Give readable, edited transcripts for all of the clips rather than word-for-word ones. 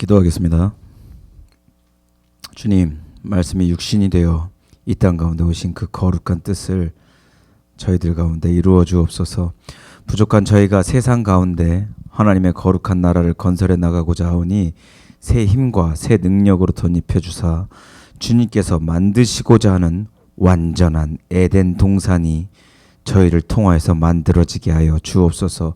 기도하겠습니다. 주님, 말씀이 육신이 되어 이 땅 가운데 오신 그 거룩한 뜻을 저희들 가운데 이루어 주옵소서. 부족한 저희가 세상 가운데 하나님의 거룩한 나라를 건설해 나가고자 하오니 새 힘과 새 능력으로 덧입혀 주사 주님께서 만드시고자 하는 완전한 에덴 동산이 저희를 통하여서 만들어지게 하여 주옵소서.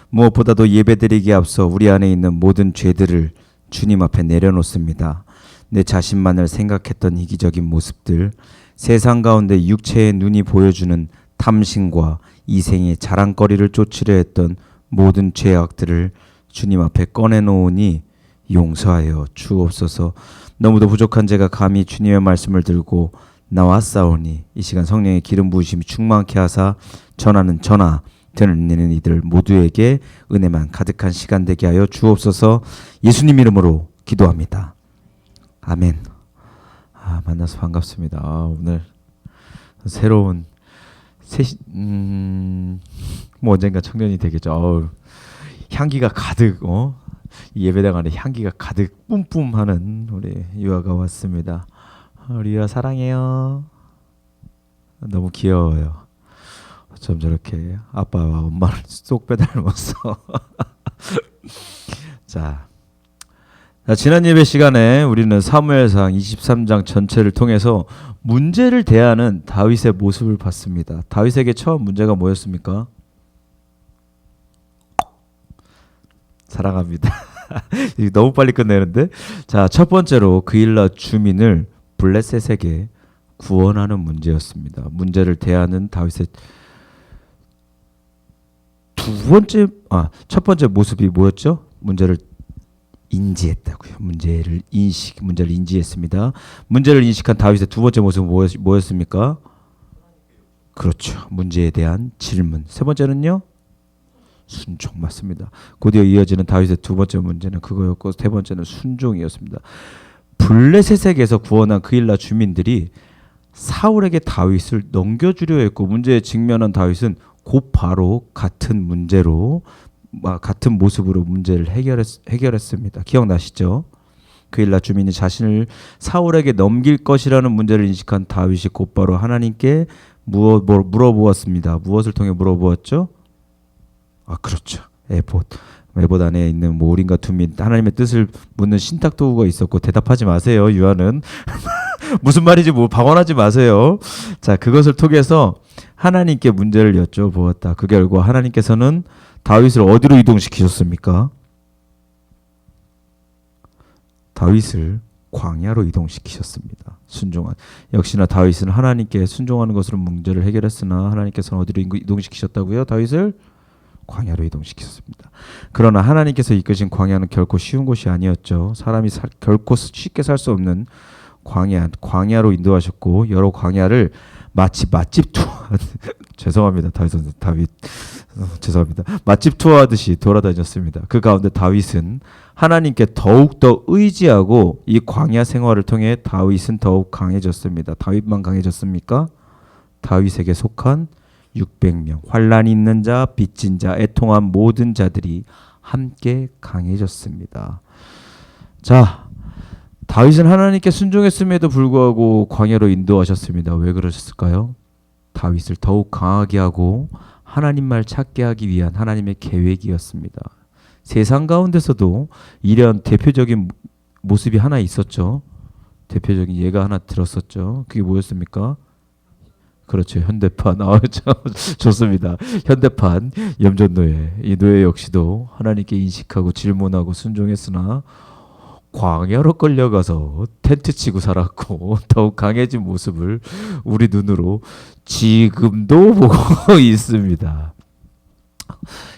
무엇보다도 예배드리기에 앞서 우리 안에 있는 모든 죄들을 주님 앞에 내려놓습니다. 내 자신만을 생각했던 이기적인 모습들, 세상 가운데 육체의 눈이 보여주는 탐심과 이생의 자랑거리를 쫓으려 했던 모든 죄악들을 주님 앞에 꺼내놓으니 용서하여 주옵소서. 너무도 부족한 제가 감히 주님의 말씀을 들고 나왔사오니 이 시간 성령의 기름 부으심이 충만케 하사 전하는 전하 듣는 이들 모두에게 은혜만 가득한 시간 되게 하여 주옵소서. 예수님 이름으로 기도합니다. 아멘. 만나서 반갑습니다. 오늘 새로운 뭐 언젠가 청년이 되겠죠. 향기가 가득 이 예배당 안에 향기가 가득 뿜뿜하는 우리 유아가 왔습니다. 우리 유아 사랑해요. 너무 귀여워요. 좀 저렇게 아빠와 엄마를 쏙 빼닮았어. 자, 지난 예배 시간에 우리는 사무엘상 23장 전체를 통해서 문제를 대하는 다윗의 모습을 봤습니다. 다윗에게 처음 문제가 뭐였습니까? 사랑합니다. 너무 빨리 끝내는데. 자, 첫 번째로 그일라 주민을 블레셋에게 구원하는 문제였습니다. 문제를 대하는 다윗의 첫 번째 모습이 뭐였죠? 문제를 인지했다고요. 문제를 인지했습니다. 문제를 인식한 다윗의 두 번째 모습은 뭐였습니까? 그렇죠. 문제에 대한 질문. 세 번째는요? 순종. 맞습니다. 곧이어 이어지는 다윗의 두 번째 문제는 그거였고 세 번째는 순종이었습니다. 블레셋에게서 구원한 그일라 주민들이 사울에게 다윗을 넘겨주려 했고 문제에 직면한 다윗은 곧바로 같은 모습으로 문제를 해결했습니다. 기억나시죠? 그일라 주민이 자신을 사울에게 넘길 것이라는 문제를 인식한 다윗이 곧바로 하나님께 물어보았습니다. 무엇을 통해 물어보았죠? 그렇죠. 에봇 안에 있는 우림과 툼민, 하나님의 뜻을 묻는 신탁도구가 있었고 대답하지 마세요. 유아는 무슨 말인지 방언하지 마세요. 자, 그것을 통해서 하나님께 문제를 여쭤보았다. 그 결과 하나님께서는 다윗을 어디로 이동시키셨습니까? 다윗을 광야로 이동시키셨습니다. 역시나 다윗은 하나님께 순종하는 것으로 문제를 해결했으나 하나님께서는 어디로 이동시키셨다고요? 다윗을 광야로 이동시켰습니다. 그러나 하나님께서 이끄신 광야는 결코 쉬운 곳이 아니었죠. 사람이 결코 쉽게 살 수 없는 광야로 인도하셨고 여러 광야를 마치 맛집 투어 죄송합니다. 다윗 죄송합니다. 맛집 투어하듯이 돌아다녔습니다. 그 가운데 다윗은 하나님께 더욱더 의지하고 이 광야 생활을 통해 다윗은 더욱 강해졌습니다. 다윗만 강해졌습니까? 다윗에게 속한 600명, 환난이 있는 자, 빚진 자, 애통한 모든 자들이 함께 강해졌습니다. 자, 다윗은 하나님께 순종했음에도 불구하고 광야로 인도하셨습니다. 왜 그러셨을까요? 다윗을 더욱 강하게 하고 하나님 말 찾게 하기 위한 하나님의 계획이었습니다. 세상 가운데서도 이런 대표적인 모습이 하나 있었죠. 대표적인 예가 하나 들었었죠. 그게 뭐였습니까? 그렇죠. 현대판. 좋습니다. 현대판 염전노예. 이 노예 역시도 하나님께 인식하고 질문하고 순종했으나 광야로 끌려가서 텐트 치고 살았고 더욱 강해진 모습을 우리 눈으로 지금도 보고 있습니다.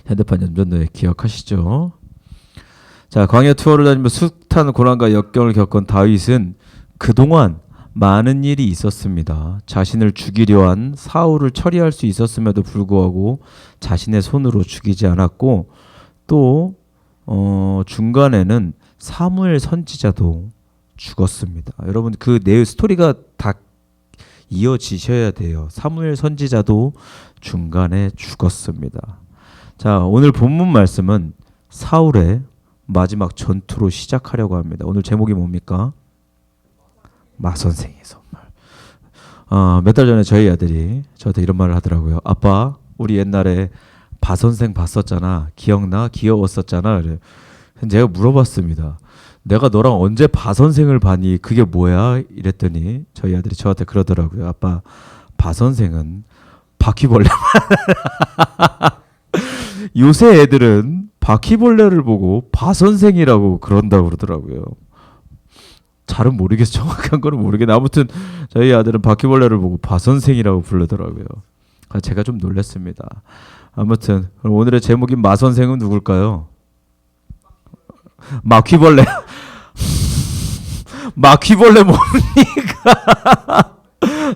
현대판 염전노예 기억하시죠? 자, 광야 투어를 다니며 숱한 고난과 역경을 겪은 다윗은 그동안 많은 일이 있었습니다. 자신을 죽이려 한 사울을 처리할 수 있었음에도 불구하고 자신의 손으로 죽이지 않았고 또 중간에는 사무엘 선지자도 죽었습니다. 여러분 그 스토리가 다 이어지셔야 돼요. 사무엘 선지자도 중간에 죽었습니다. 자, 오늘 본문 말씀은 사울의 마지막 전투로 시작하려고 합니다. 오늘 제목이 뭡니까? 마선생의 선물. 몇 달 전에 저희 아들이 저한테 이런 말을 하더라고요. 아빠, 우리 옛날에 바선생 봤었잖아. 기억나? 귀여웠었잖아. 그래. 제가 물어봤습니다. 내가 너랑 언제 바선생을 봤니? 그게 뭐야? 이랬더니 저희 아들이 저한테 그러더라고요. 아빠, 바선생은 바퀴벌레. 요새 애들은 바퀴벌레를 보고 바선생이라고 그런다고 그러더라고요. 잘은 모르겠어. 정확한 거는 모르겠는데 아무튼 저희 아들은 바퀴벌레를 보고 바선생이라고 부르더라고요. 제가 좀 놀랐습니다. 아무튼 오늘의 제목인 마선생은 누굴까요? 마퀴벌레. 마퀴벌레 뭡니까?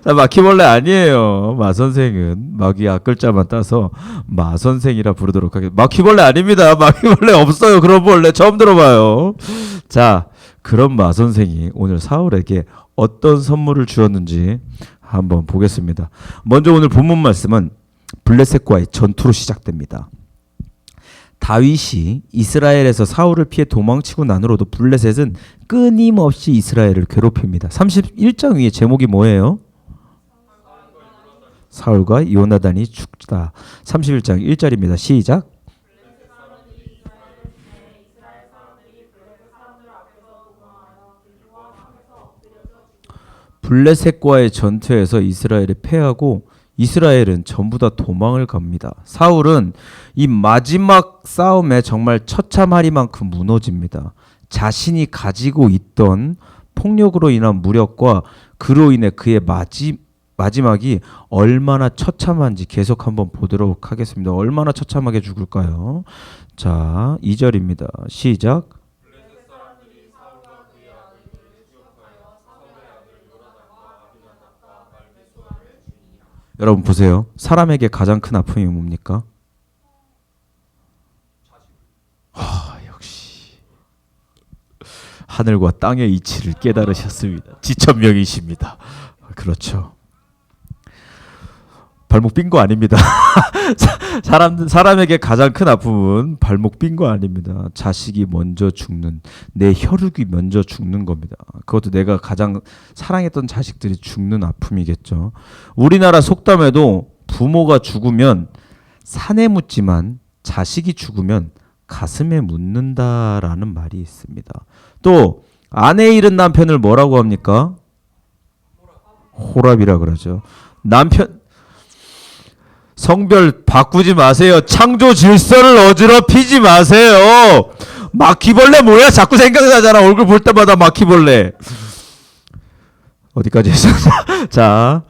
자, 마퀴벌레 아니에요. 마선생은 마귀 앞글자만 따서 마선생이라 부르도록 하겠습니다. 마퀴벌레 아닙니다. 마퀴벌레 없어요. 그런 벌레 처음 들어봐요. 자, 그런 마선생이 오늘 사울에게 어떤 선물을 주었는지 한번 보겠습니다. 먼저 오늘 본문 말씀은 블레셋과의 전투로 시작됩니다. 다윗이 이스라엘에서 사울을 피해 도망치고 난 후로도 블레셋은 끊임없이 이스라엘을 괴롭힙니다. 31장 위에 제목이 뭐예요? 사울과 요나단이 죽다. 31장 1절입니다. 시작. 블레셋과의 전투에서 이스라엘이 패하고 이스라엘은 전부 다 도망을 갑니다. 사울은 이 마지막 싸움에 정말 처참하리만큼 무너집니다. 자신이 가지고 있던 폭력으로 인한 무력과 그로 인해 그의 마지막이 얼마나 처참한지 계속 한번 보도록 하겠습니다. 얼마나 처참하게 죽을까요? 자, 2절입니다. 시작. 여러분 보세요. 사람에게 가장 큰 아픔이 뭡니까? 역시 하늘과 땅의 이치를 깨달으셨습니다. 지천명이십니다. 그렇죠. 발목 삔 거 아닙니다. 사람에게 가장 큰 아픔은 발목 삔 거 아닙니다. 자식이 먼저 죽는, 내 혈육이 먼저 죽는 겁니다. 그것도 내가 가장 사랑했던 자식들이 죽는 아픔이겠죠. 우리나라 속담에도 부모가 죽으면 산에 묻지만 자식이 죽으면 가슴에 묻는다라는 말이 있습니다. 또 아내 잃은 남편을 뭐라고 합니까? 호랍이라 그러죠. 남편 성별 바꾸지 마세요. 창조 질서를 어지럽히지 마세요. 마퀴벌레 뭐야? 자꾸 생각나잖아. 얼굴 볼 때마다 마퀴벌레. 어디까지 했었나? 자,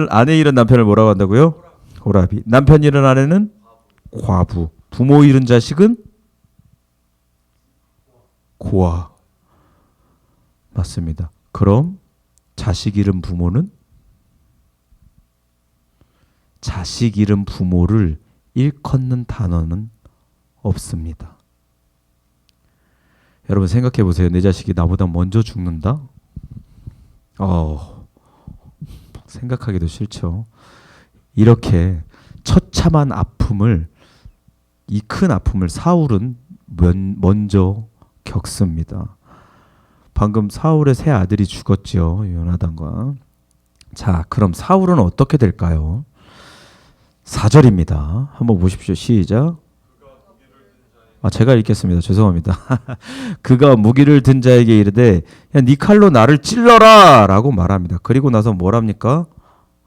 아내 잃은 남편을 뭐라고 한다고요? 호랍이. 남편 잃은 아내는 과부. 부모 잃은 자식은 고아. 맞습니다. 그럼 자식 잃은 부모는? 자식 잃은 부모를 일컫는 단어는 없습니다. 여러분 생각해 보세요. 내 자식이 나보다 먼저 죽는다? 생각하기도 싫죠. 이렇게 처참한 아픔을, 이 큰 아픔을 사울은 먼저 겪습니다. 방금 사울의 세 아들이 죽었죠. 요나단과. 자, 그럼 사울은 어떻게 될까요? 4절입니다. 한번 보십시오. 시작. 제가 읽겠습니다. 죄송합니다. 그가 무기를 든 자에게 이르되 야, 네 칼로 나를 찔러라 라고 말합니다. 그리고 나서 뭐랍니까?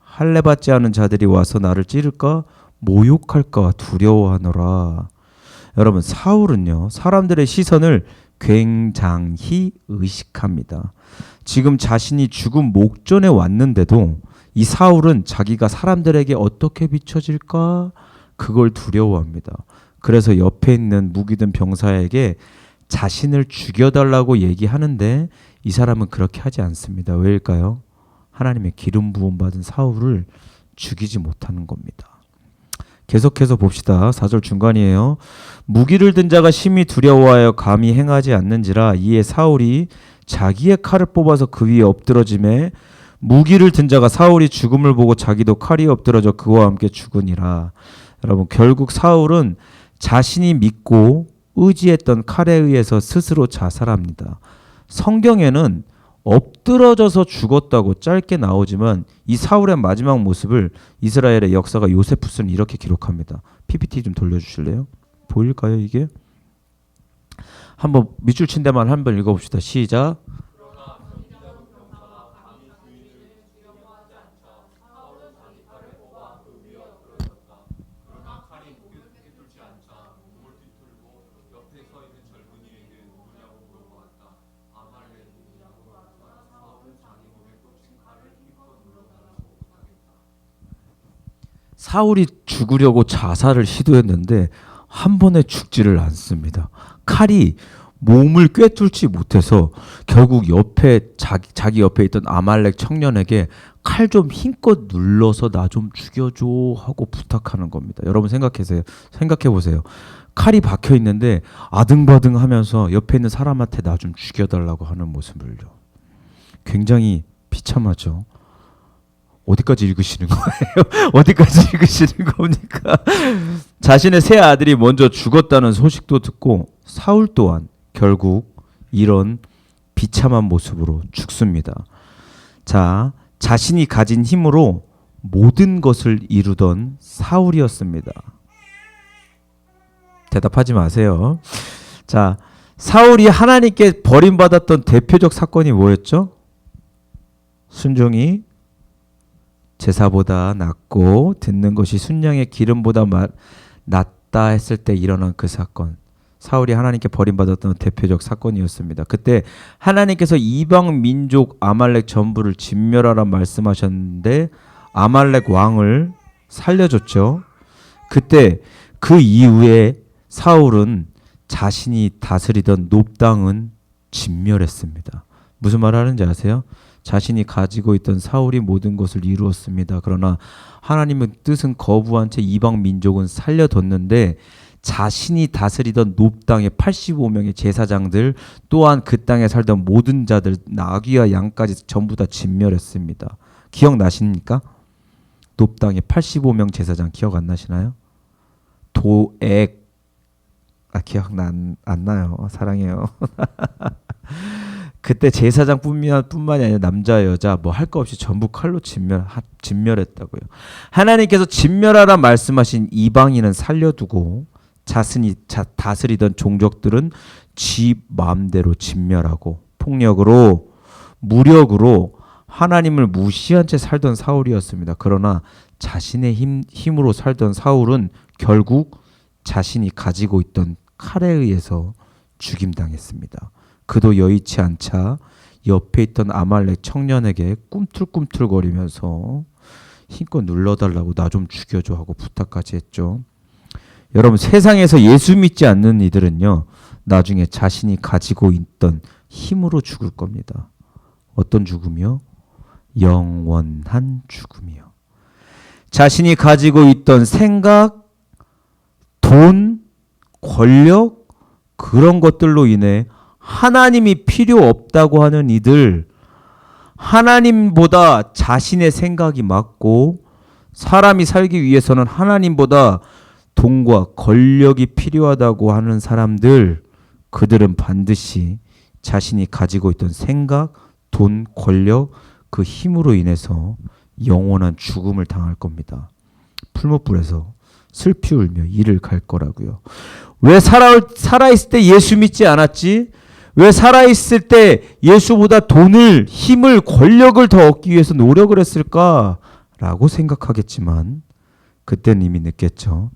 할례받지 않은 자들이 와서 나를 찌를까 모욕할까 두려워하노라. 여러분 사울은요 사람들의 시선을 굉장히 의식합니다. 지금 자신이 죽음 목전에 왔는데도 이 사울은 자기가 사람들에게 어떻게 비춰질까 그걸 두려워합니다. 그래서 옆에 있는 무기든 병사에게 자신을 죽여달라고 얘기하는데 이 사람은 그렇게 하지 않습니다. 왜일까요? 하나님의 기름 부음 받은 사울을 죽이지 못하는 겁니다. 계속해서 봅시다. 4절 중간이에요. 무기를 든 자가 심히 두려워하여 감히 행하지 않는지라 이에 사울이 자기의 칼을 뽑아서 그 위에 엎드러짐에 무기를 든 자가 사울이 죽음을 보고 자기도 칼이 엎드러져 그와 함께 죽으니라. 여러분 결국 사울은 자신이 믿고 의지했던 칼에 의해서 스스로 자살합니다. 성경에는 엎드러져서 죽었다고 짧게 나오지만 이 사울의 마지막 모습을 이스라엘의 역사가 요세푸스는 이렇게 기록합니다. PPT 좀 돌려주실래요? 보일까요 이게? 한번 밑줄 친 데만 한번 읽어봅시다. 시작. 사울이 죽으려고 자살을 시도했는데 한 번에 죽지를 않습니다. 칼이 몸을 꿰뚫지 못해서 결국 옆에 자기 옆에 있던 아말렉 청년에게 칼 좀 힘껏 눌러서 나 좀 죽여줘 하고 부탁하는 겁니다. 여러분 생각해 보세요. 칼이 박혀 있는데 아등바등하면서 옆에 있는 사람한테 나 좀 죽여달라고 하는 모습을요. 굉장히 비참하죠. 어디까지 읽으시는 거예요? 어디까지 읽으시는 겁니까? 자신의 세 아들이 먼저 죽었다는 소식도 듣고 사울 또한 결국 이런 비참한 모습으로 죽습니다. 자, 자신이 가진 힘으로 모든 것을 이루던 사울이었습니다. 대답하지 마세요. 자, 사울이 하나님께 버림받았던 대표적 사건이 뭐였죠? 순종이 제사보다 낫고 듣는 것이 순양의 기름보다 낫다 했을 때 일어난 그 사건. 사울이 하나님께 버림받았던 대표적 사건이었습니다. 그때 하나님께서 이방 민족 아말렉 전부를 진멸하라 말씀하셨는데 아말렉 왕을 살려줬죠. 그때 그 이후에 사울은 자신이 다스리던 놋 땅은 진멸했습니다. 무슨 말 하는지 아세요? 자신이 가지고 있던 사울이 모든 것을 이루었습니다. 그러나 하나님의 뜻은 거부한 채 이방 민족은 살려뒀는데 자신이 다스리던 놋 땅의 85명의 제사장들 또한 그 땅에 살던 모든 자들 나귀와 양까지 전부 다 진멸했습니다. 기억나십니까? 놋 땅의 85명 제사장 기억 안 나시나요? 도액 기억 안 나요. 사랑해요. 그때 제사장뿐만이 아니라 남자 여자 뭐 할 거 없이 전부 칼로 진멸했다고요. 하나님께서 진멸하라 말씀하신 이방인은 살려두고 자신이 다스리던 종족들은 지 마음대로 진멸하고 폭력으로 무력으로 하나님을 무시한 채 살던 사울이었습니다. 그러나 자신의 힘으로 살던 사울은 결국 자신이 가지고 있던 칼에 의해서 죽임당했습니다. 그도 여의치 않자 옆에 있던 아말렉 청년에게 꿈틀꿈틀거리면서 힘껏 눌러달라고 나 좀 죽여줘 하고 부탁까지 했죠. 여러분 세상에서 예수 믿지 않는 이들은요 나중에 자신이 가지고 있던 힘으로 죽을 겁니다. 어떤 죽음이요? 영원한 죽음이요. 자신이 가지고 있던 생각, 돈, 권력 그런 것들로 인해 하나님이 필요 없다고 하는 이들, 하나님보다 자신의 생각이 맞고 사람이 살기 위해서는 하나님보다 돈과 권력이 필요하다고 하는 사람들, 그들은 반드시 자신이 가지고 있던 생각, 돈, 권력, 그 힘으로 인해서 영원한 죽음을 당할 겁니다. 풀무불에서 슬피 울며 이를 갈 거라고요. 왜 살아있을 때 예수 믿지 않았지? 왜 살아있을 때 예수보다 돈을, 힘을, 권력을 더 얻기 위해서 노력을 했을까라고 생각하겠지만 그때는 이미 늦겠죠.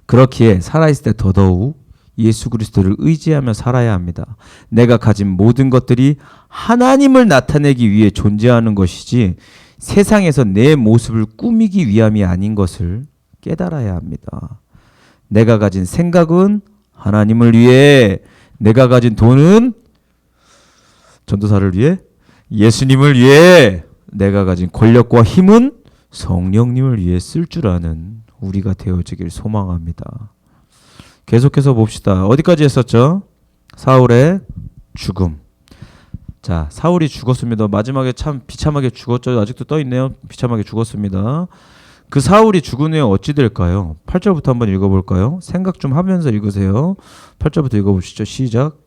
그렇기에 살아있을 때 더더욱 예수 그리스도를 의지하며 살아야 합니다. 내가 가진 모든 것들이 하나님을 나타내기 위해 존재하는 것이지 세상에서 내 모습을 꾸미기 위함이 아닌 것을 깨달아야 합니다. 내가 가진 생각은 하나님을 위해, 내가 가진 돈은 전도사를 위해, 예수님을 위해, 내가 가진 권력과 힘은 성령님을 위해 쓸 줄 아는 우리가 되어지길 소망합니다. 계속해서 봅시다. 어디까지 했었죠? 사울의 죽음. 자, 사울이 죽었습니다. 마지막에 참 비참하게 죽었죠. 아직도 떠 있네요. 비참하게 죽었습니다. 그 사울이 죽은 후에 어찌 될까요? 8절부터 한번 읽어볼까요? 생각 좀 하면서 읽으세요. 8절부터 읽어보시죠. 시작.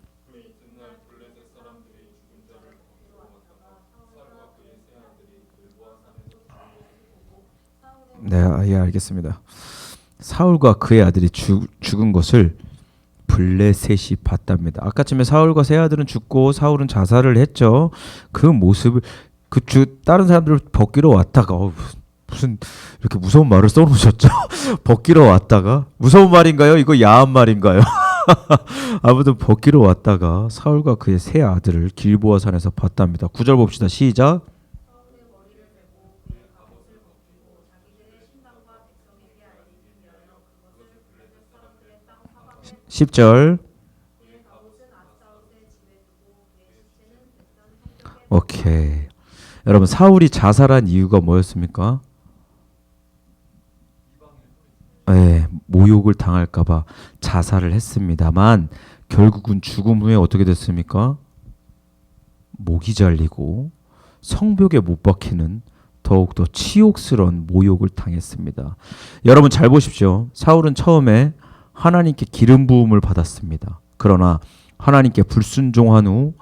네, 예, 알겠습니다. 사울과 그의 아들이 죽은 것을 블레셋이 봤답니다. 아까쯤에 사울과 세 아들은 죽고 사울은 자살을 했죠. 그 모습을 다른 사람들 벗기러 왔다가 무슨 이렇게 무서운 말을 써놓으셨죠? 벗기러 왔다가 무서운 말인가요? 이거 야한 말인가요? 아무튼 벗기러 왔다가 사울과 그의 세 아들을 길보아 산에서 봤답니다. 9절 봅시다. 시작. 10절. 오케이. 여러분 사울이 자살한 이유가 뭐였습니까? 네, 모욕을 당할까봐 자살을 했습니다만 결국은 죽음 후에 어떻게 됐습니까? 목이 잘리고 성벽에 못 박히는 더욱더 치욕스러운 모욕을 당했습니다. 여러분 잘 보십시오. 사울은 처음에 하나님께 기름 부음을 받았습니다. 그러나 하나님께 불순종한 후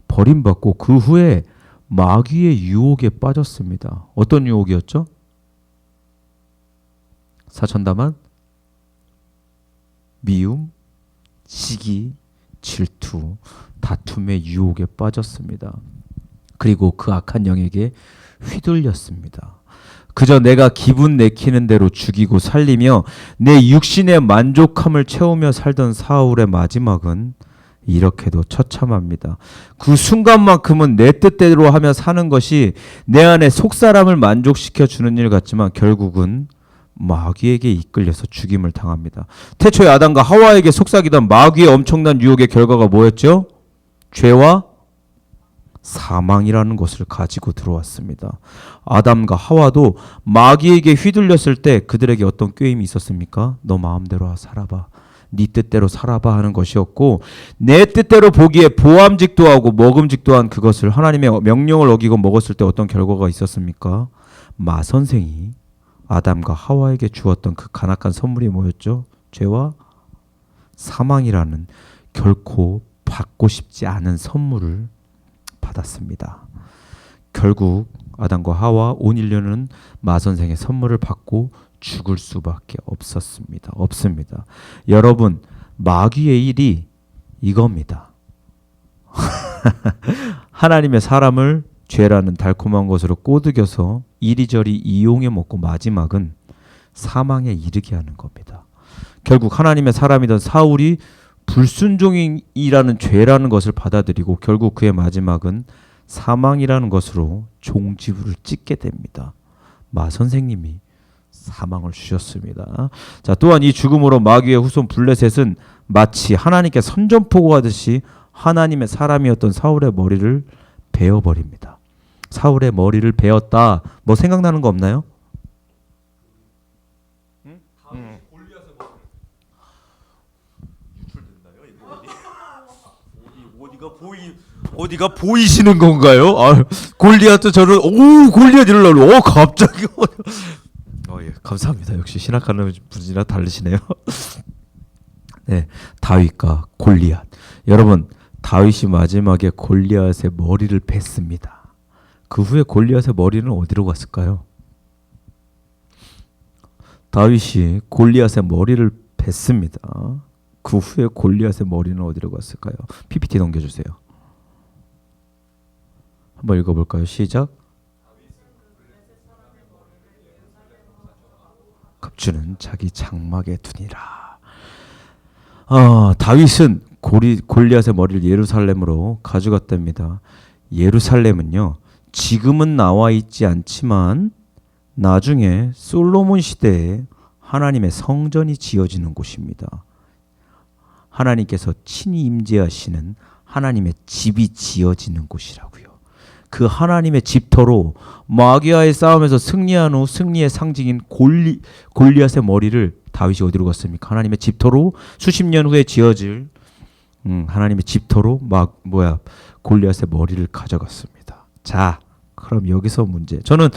버림받고 그 후에 마귀의 유혹에 빠졌습니다. 어떤 유혹이었죠? 사천다만, 미움, 시기, 질투, 다툼의 유혹에 빠졌습니다. 그리고 그 악한 영에게 휘둘렸습니다. 그저 내가 기분 내키는 대로 죽이고 살리며 내 육신의 만족함을 채우며 살던 사울의 마지막은 이렇게도 처참합니다. 그 순간만큼은 내 뜻대로 하며 사는 것이 내 안에 속사람을 만족시켜 주는 일 같지만 결국은 마귀에게 이끌려서 죽임을 당합니다. 태초에 아담과 하와에게 속삭이던 마귀의 엄청난 유혹의 결과가 뭐였죠? 죄와 사망이라는 것을 가지고 들어왔습니다. 아담과 하와도 마귀에게 휘둘렸을 때 그들에게 어떤 꾀임이 있었습니까? 너 마음대로 살아봐. 네 뜻대로 살아봐 하는 것이었고 내 뜻대로 보기에 보암직도 하고 먹음직도 한 그것을 하나님의 명령을 어기고 먹었을 때 어떤 결과가 있었습니까? 마선생이 아담과 하와에게 주었던 그 간악한 선물이 뭐였죠? 죄와 사망이라는 결코 받고 싶지 않은 선물을 받았습니다. 결국 아담과 하와 온 인류는 마선생의 선물을 받고 죽을 수밖에 없습니다. 여러분, 마귀의 일이 이겁니다. 하나님의 사람을 죄라는 달콤한 것으로 꼬드겨서 이리저리 이용해 먹고 마지막은 사망에 이르게 하는 겁니다. 결국 하나님의 사람이던 사울이 불순종이라는 죄라는 것을 받아들이고 결국 그의 마지막은 사망이라는 것으로 종지부를 찍게 됩니다. 마 선생님이 사망을 주셨습니다. 자, 또한 이 죽음으로 마귀의 후손 블레셋은 마치 하나님께 선전포고하듯이 하나님의 사람이었던 사울의 머리를 베어버립니다. 사울의 머리를 베었다. 뭐 생각나는 거 없나요? 어디가 보이시는 건가요? 아, 골리앗도 저를 골리앗 이러려고 갑자기 예, 감사합니다. 역시 신학하는 분이라 다르시네요. 네, 다윗과 골리앗. 여러분, 다윗이 마지막에 골리앗의 머리를 뱄습니다. 그 후에 골리앗의 머리는 어디로 갔을까요? 다윗이 골리앗의 머리를 뱄습니다. 그 후에 골리앗의 머리는 어디로 갔을까요? PPT 넘겨주세요. 한번 읽어볼까요? 시작. 급주는 자기 장막에 두니라. 다윗은 골리앗의 머리를 예루살렘으로 가져갔답니다. 예루살렘은요, 지금은 나와 있지 않지만 나중에 솔로몬 시대에 하나님의 성전이 지어지는 곳입니다. 하나님께서 친히 임재하시는 하나님의 집이 지어지는 곳이라고요. 그 하나님의 집터로 마귀와의 싸움에서 승리한 후 승리의 상징인 골리앗의 머리를 다윗이 어디로 갔습니까? 하나님의 집터로 수십 년 후에 지어질 하나님의 집터로 골리앗의 머리를 가져갔습니다. 자, 그럼 여기서 문제. 저는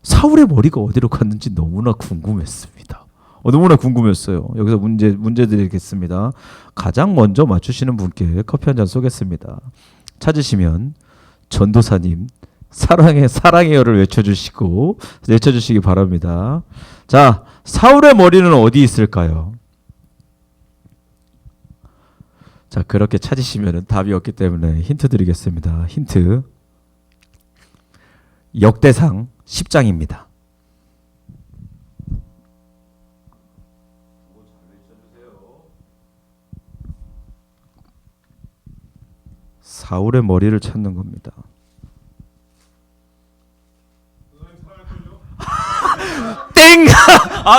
사울의 머리가 어디로 갔는지 너무나 궁금했습니다. 너무나 궁금했어요. 여기서 문제 드리겠습니다. 가장 먼저 맞추시는 분께 커피 한 잔 쏘겠습니다. 찾으시면 전도사님 사랑해요를 외쳐주시기 바랍니다. 자, 사울의 머리는 어디 있을까요? 자, 그렇게 찾으시면 답이 없기 때문에 힌트 드리겠습니다. 힌트. 역대상 10장입니다. 사울의 머리를 찾는 겁니다. 땡!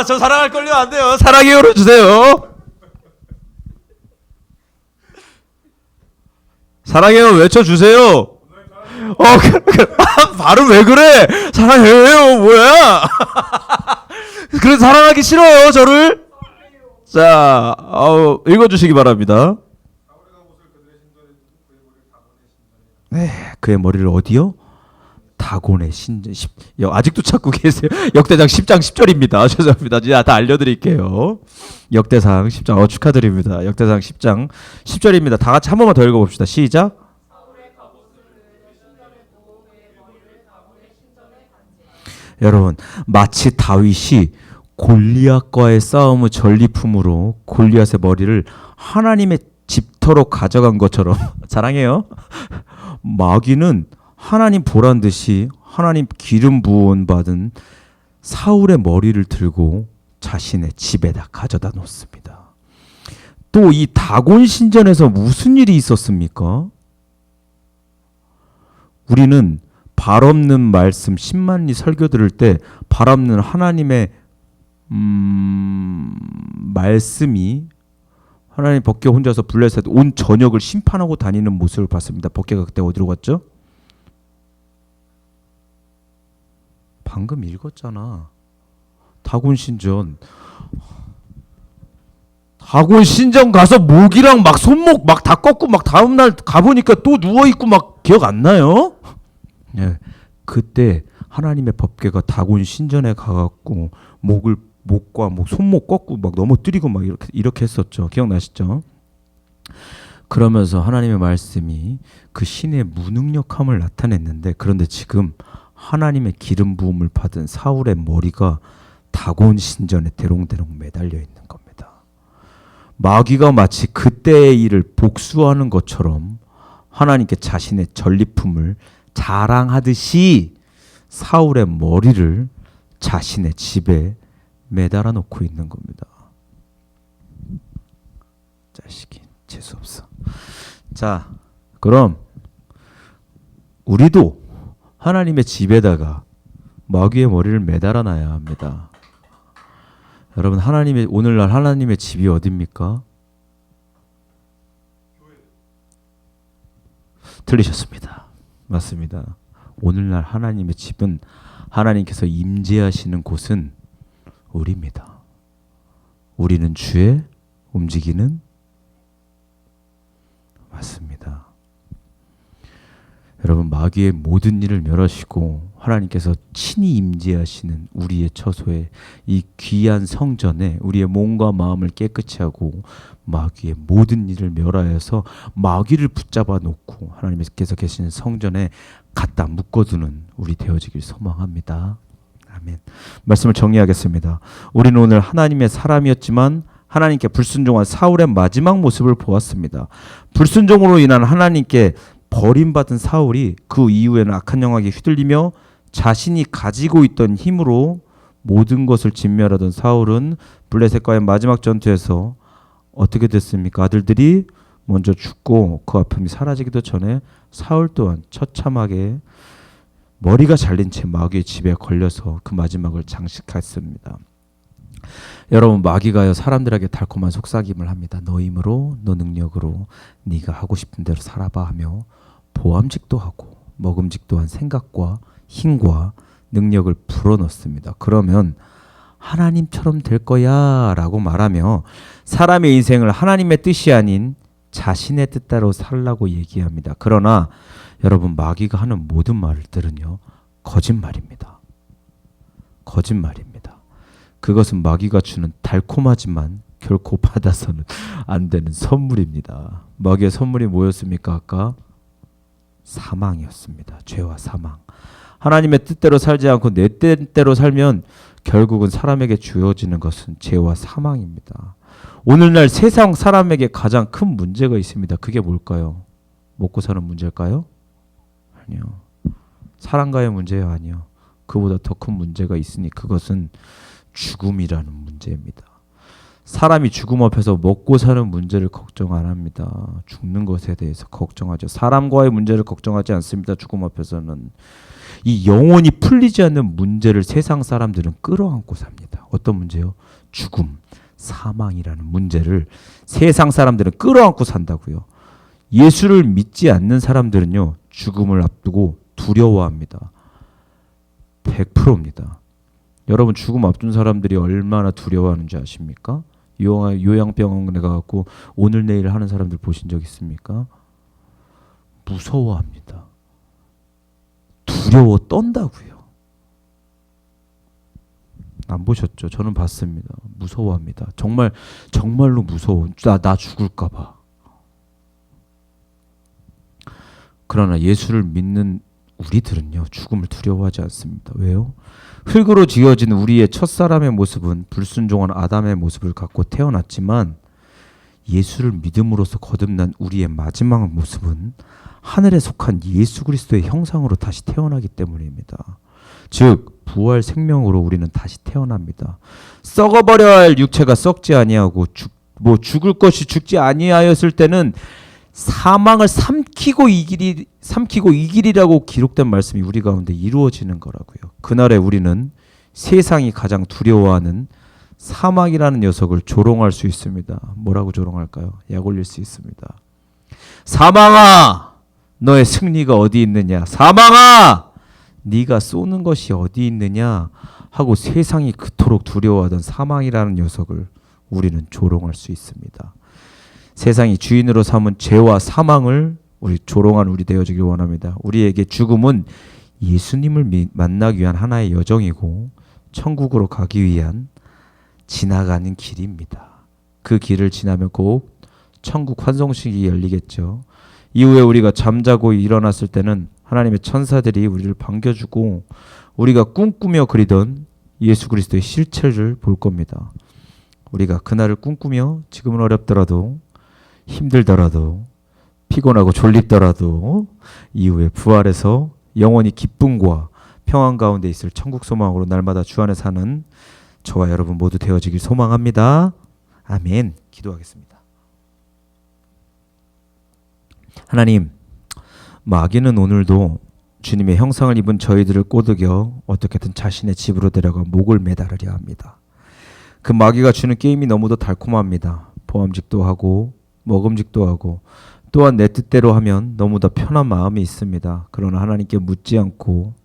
저 사랑할걸요? 안 돼요. 사랑해요로 주세요. 사랑해요 외쳐주세요. 발음 왜 그래? 사랑해요 뭐야? 그래서 사랑하기 싫어요 저를. 자, 읽어주시기 바랍니다. 네, 그의 머리를 어디요? 다곤의 신전. 아직도 찾고 계세요. 역대상 10장 10절입니다. 죄송합니다. 제가 다 알려드릴게요. 역대상 10장 축하드립니다. 역대상 10장 10절입니다. 다 같이 한 번만 더 읽어봅시다. 시작. 여러분, 마치 다윗이 골리앗과의 싸움의 전리품으로 골리앗의 머리를 하나님의 집터로 가져간 것처럼 사랑해요. 마귀는 하나님 보란 듯이 하나님 기름 부은 받은 사울의 머리를 들고 자신의 집에다 가져다 놓습니다. 또 이 다곤 신전에서 무슨 일이 있었습니까? 우리는 발 없는 말씀 10만리 설교 들을 때 발 없는 하나님의 말씀이 하나님 법궤 혼자서 블레셋 온 전역을 심판하고 다니는 모습을 봤습니다. 법궤가 그때 어디로 갔죠? 방금 읽었잖아. 다곤 신전 가서 목이랑 막 손목 막 다 꺾고 막 다음날 가보니까 또 누워있고 막 기억 안 나요? 네, 그때 하나님의 법궤가 다곤 신전에 가갖고 목과 손목 꺾고 막 넘어뜨리고 막 이렇게 했었죠. 기억나시죠? 그러면서 하나님의 말씀이 그 신의 무능력함을 나타냈는데, 그런데 지금 하나님의 기름 부음을 받은 사울의 머리가 다곤 신전에 대롱대롱 매달려 있는 겁니다. 마귀가 마치 그때의 일을 복수하는 것처럼 하나님께 자신의 전리품을 자랑하듯이 사울의 머리를 자신의 집에 매달아 놓고 있는 겁니다. 자식이 재수없어. 자, 그럼 우리도 하나님의 집에다가 마귀의 머리를 매달아 놔야 합니다. 여러분, 오늘날 하나님의 집이 어디입니까? 틀리셨습니다. 맞습니다. 오늘날 하나님의 집은, 하나님께서 임재하시는 곳은 우리입니다. 우리는 주의 움직이는, 맞습니다. 여러분, 마귀의 모든 일을 멸하시고 하나님께서 친히 임재하시는 우리의 처소에, 이 귀한 성전에 우리의 몸과 마음을 깨끗이 하고 마귀의 모든 일을 멸하여서 마귀를 붙잡아 놓고 하나님께서 계시는 성전에 갖다 묶어두는 우리 되어지길 소망합니다. 아멘. 말씀을 정리하겠습니다. 우리는 오늘 하나님의 사람이었지만 하나님께 불순종한 사울의 마지막 모습을 보았습니다. 불순종으로 인한 하나님께 버림받은 사울이 그 이후에는 악한 영향에 휘둘리며 자신이 가지고 있던 힘으로 모든 것을 진멸하던 사울은 블레셋과의 마지막 전투에서 어떻게 됐습니까? 아들들이 먼저 죽고 그 아픔이 사라지기도 전에 사울 또한 처참하게 머리가 잘린 채 마귀의 집에 걸려서 그 마지막을 장식했습니다. 여러분, 마귀가요 사람들에게 달콤한 속삭임을 합니다. 너 힘으로, 너 능력으로 네가 하고 싶은 대로 살아봐 하며 보암직도 하고 먹음직도 한 생각과 힘과 능력을 불어넣습니다. 그러면 하나님처럼 될 거야 라고 말하며 사람의 인생을 하나님의 뜻이 아닌 자신의 뜻대로 살라고 얘기합니다. 그러나 여러분, 마귀가 하는 모든 말들은요 거짓말입니다. 거짓말입니다. 그것은 마귀가 주는 달콤하지만 결코 받아서는 안 되는 선물입니다. 마귀의 선물이 뭐였습니까? 아까 사망이었습니다. 죄와 사망. 하나님의 뜻대로 살지 않고 내 뜻대로 살면 결국은 사람에게 주어지는 것은 죄와 사망입니다. 오늘날 세상 사람에게 가장 큰 문제가 있습니다. 그게 뭘까요? 먹고 사는 문제일까요? 아니요. 사랑과의 문제요? 아니요. 그보다 더 큰 문제가 있으니 그것은 죽음이라는 문제입니다. 사람이 죽음 앞에서 먹고 사는 문제를 걱정 안 합니다. 죽는 것에 대해서 걱정하죠. 사람과의 문제를 걱정하지 않습니다. 죽음 앞에서는. 이 영원히 풀리지 않는 문제를 세상 사람들은 끌어안고 삽니다. 어떤 문제요? 죽음, 사망이라는 문제를 세상 사람들은 끌어안고 산다고요. 예수를 믿지 않는 사람들은요, 죽음을 앞두고 두려워합니다. 100%입니다. 여러분, 죽음 앞둔 사람들이 얼마나 두려워하는지 아십니까? 요양병원에 가갖고 오늘 내일 하는 사람들 보신 적 있습니까? 무서워합니다. 두려워 떤다고요. 안 보셨죠? 저는 봤습니다. 무서워합니다. 정말로 무서워. 나 죽을까 봐. 그러나 예수를 믿는 우리들은요, 죽음을 두려워하지 않습니다. 왜요? 흙으로 지어진 우리의 첫사람의 모습은 불순종한 아담의 모습을 갖고 태어났지만 예수를 믿음으로써 거듭난 우리의 마지막 모습은 하늘에 속한 예수 그리스도의 형상으로 다시 태어나기 때문입니다. 즉 부활 생명으로 우리는 다시 태어납니다. 썩어버려야 할 육체가 썩지 아니하고 죽을 것이 죽지 아니하였을 때는 사망을 삼키고 이기리라고 기록된 말씀이 우리 가운데 이루어지는 거라고요. 그날에 우리는 세상이 가장 두려워하는 사망이라는 녀석을 조롱할 수 있습니다. 뭐라고 조롱할까요? 약 올릴 수 있습니다. 사망아, 너의 승리가 어디 있느냐? 사망아, 네가 쏘는 것이 어디 있느냐? 하고 세상이 그토록 두려워하던 사망이라는 녀석을 우리는 조롱할 수 있습니다. 세상이 주인으로 삼은 죄와 사망을 우리 조롱한 우리 되어지길 원합니다. 우리에게 죽음은 예수님을 만나기 위한 하나의 여정이고 천국으로 가기 위한 지나가는 길입니다. 그 길을 지나면 곧 천국 환송식이 열리겠죠. 이후에 우리가 잠자고 일어났을 때는 하나님의 천사들이 우리를 반겨주고 우리가 꿈꾸며 그리던 예수 그리스도의 실체를 볼 겁니다. 우리가 그날을 꿈꾸며 지금은 어렵더라도 힘들더라도 피곤하고 졸립더라도 이후에 부활해서 영원히 기쁨과 평안 가운데 있을 천국 소망으로 날마다 주 안에 사는 저와 여러분 모두 되어지길 소망합니다. 아멘. 기도하겠습니다. 하나님, 마귀는 오늘도 주님의 형상을 입은 저희들을 꼬드겨 어떻게든 자신의 집으로 데려가 목을 매달으려 합니다. 그 마귀가 주는 게임이 너무도 달콤합니다. 보암직도 하고 먹음직도 하고 또한 내 뜻대로 하면 너무도 편한 마음이 있습니다. 그러나 하나님께 묻지 않고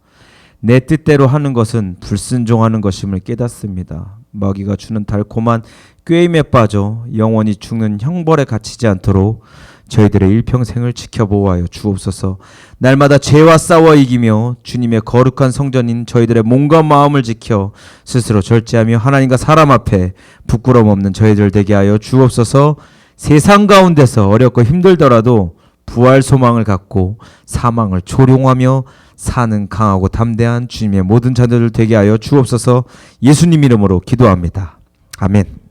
내 뜻대로 하는 것은 불순종하는 것임을 깨닫습니다. 마귀가 주는 달콤한 꾀임에 빠져 영원히 죽는 형벌에 갇히지 않도록 저희들의 일평생을 지켜보아요 주옵소서. 날마다 죄와 싸워 이기며 주님의 거룩한 성전인 저희들의 몸과 마음을 지켜 스스로 절제하며 하나님과 사람 앞에 부끄러움 없는 저희들 되게 하여 주옵소서. 세상 가운데서 어렵고 힘들더라도 부활 소망을 갖고 사망을 조롱하며 사는 강하고 담대한 주님의 모든 자녀들 되게 하여 주옵소서. 예수님 이름으로 기도합니다. 아멘.